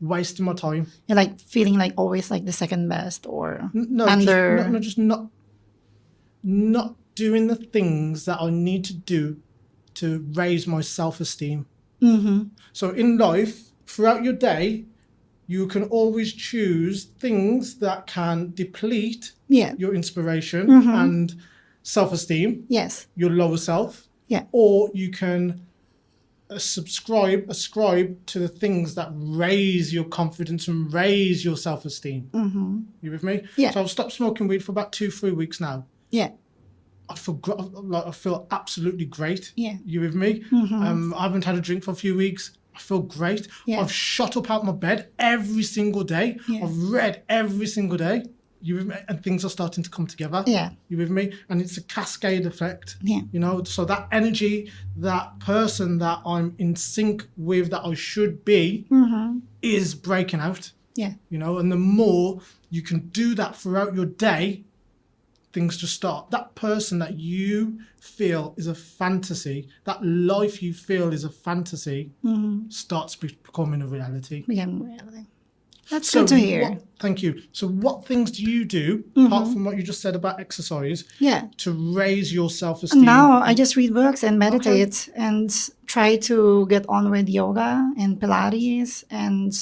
wasting my time. You're like feeling like always like the second best or No, just not doing the things that I need to do to raise my self-esteem. So in life, throughout your day, you can always choose things that can deplete your inspiration and self-esteem, your lower self, or you can ascribe to the things that raise your confidence and raise your self-esteem. You with me? So I've stopped smoking weed for about 2-3 weeks now. I feel absolutely great. You with me? I haven't had a drink for a few weeks. I feel great. I've shot up out my bed every single day. I've read every single day. You with me? And things are starting to come together. You with me? And it's a cascade effect. You know, so that energy, that person that I'm in sync with, that I should be, is breaking out. You know, and the more you can do that throughout your day, things just start. That person that you feel is a fantasy, that life you feel is a fantasy, starts becoming a reality. That's good to hear. Thank you. So what things do you do, apart from what you just said about exercise, to raise your self-esteem? Now I just read books and meditate and try to get on with yoga and Pilates. And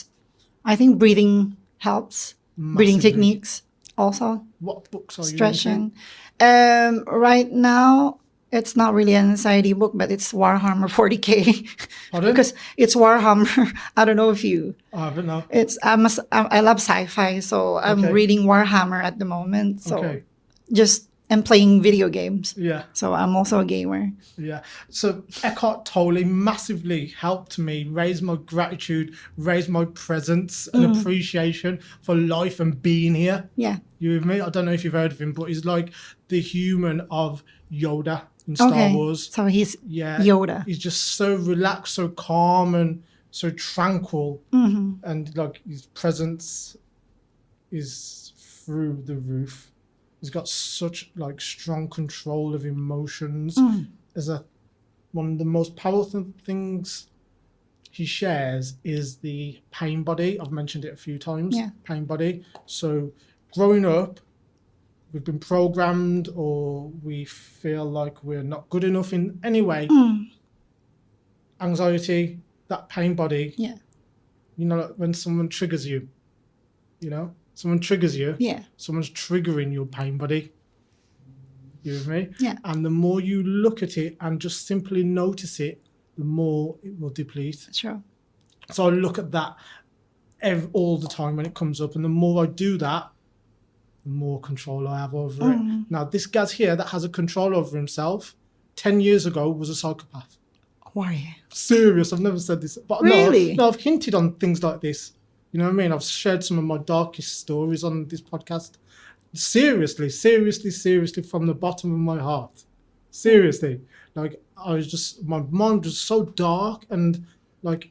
I think breathing helps. Massively. Breathing techniques also. What books are you Stretching. Right now, it's not really an anxiety book, but it's Warhammer 40K. Pardon? Because it's Warhammer. I don't know if you. I haven't know. I love sci-fi, so I'm reading Warhammer at the moment. So I'm playing video games. So I'm also a gamer. So Eckhart Tolle massively helped me raise my gratitude, raise my presence and appreciation for life and being here. You with me? I don't know if you've heard of him, but he's like the human of Yoda in Star Wars. So he's Yoda. He's just so relaxed, so calm and so tranquil. And like his presence is through the roof. He's got such like strong control of emotions. As one of the most powerful things he shares is the pain body. I've mentioned it a few times. Pain body. So growing up, we've been programmed, or we feel like we're not good enough in any way. Anxiety, that pain body. You know, like when someone triggers you, you know. Someone triggers you, someone's triggering your pain body. You with me? And the more you look at it and just simply notice it, the more it will deplete. Sure. So I look at that all the time when it comes up. And the more I do that, the more control I have over it. Now, this guy here that has a control over himself, 10 years ago was a psychopath. Why? Serious. I've never said this. But really? No, I've hinted on things like this. You know what I mean? I've shared some of my darkest stories on this podcast. Seriously, from the bottom of my heart. Seriously. Like, my mind was so dark, and like,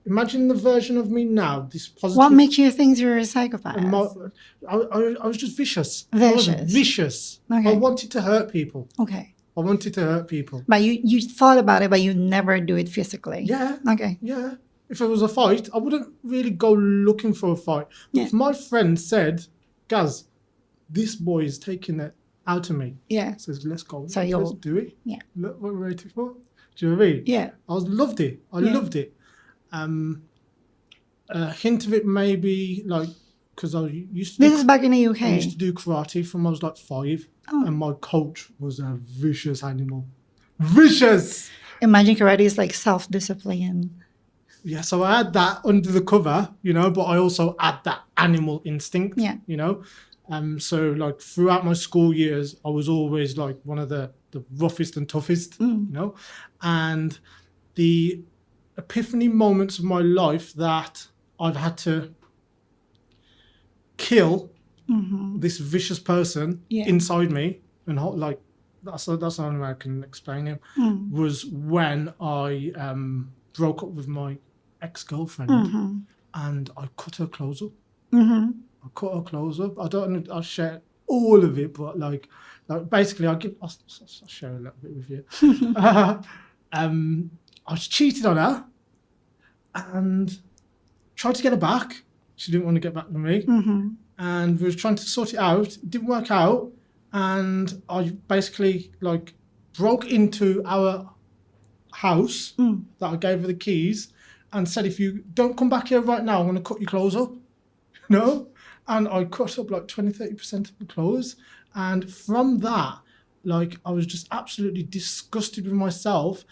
imagine the version of me now, this positive. What makes you think you're a psychopath? I was just vicious. Vicious. I was vicious. I wanted to hurt people. I wanted to hurt people. But you thought about it, but you never do it physically. Yeah. If it was a fight, I wouldn't really go looking for a fight. If my friend said, Gaz, this boy is taking it out of me. Says, let's go. So let's do it. Look what we're waiting for. Do you know what I mean? I loved it. I loved it. A hint of it maybe, like, because I used to... This is back in the UK. I used to do karate from when I was like 5. And my coach was a vicious animal. Vicious! Imagine karate is like self-discipline. Yeah, so I had that under the cover, you know, but I also had that animal instinct, you know. So like throughout my school years, I was always like one of the roughest and toughest, you know. And the epiphany moments of my life that I've had to kill this vicious person inside me, and like that's the only way I can explain him, was when I broke up with my ex-girlfriend and I cut her clothes up. I cut her clothes up. I'll share all of it, but like basically I'll share a little bit with you. I cheated on her, and tried to get her back. She didn't want to get back with me. And we were trying to sort it out. It didn't work out. And I basically like broke into our house that I gave her the keys and said, if you don't come back here right now, I'm going to cut your clothes up. No? And I cut up like 20-30% of the clothes. And from that, like, I was just absolutely disgusted with myself.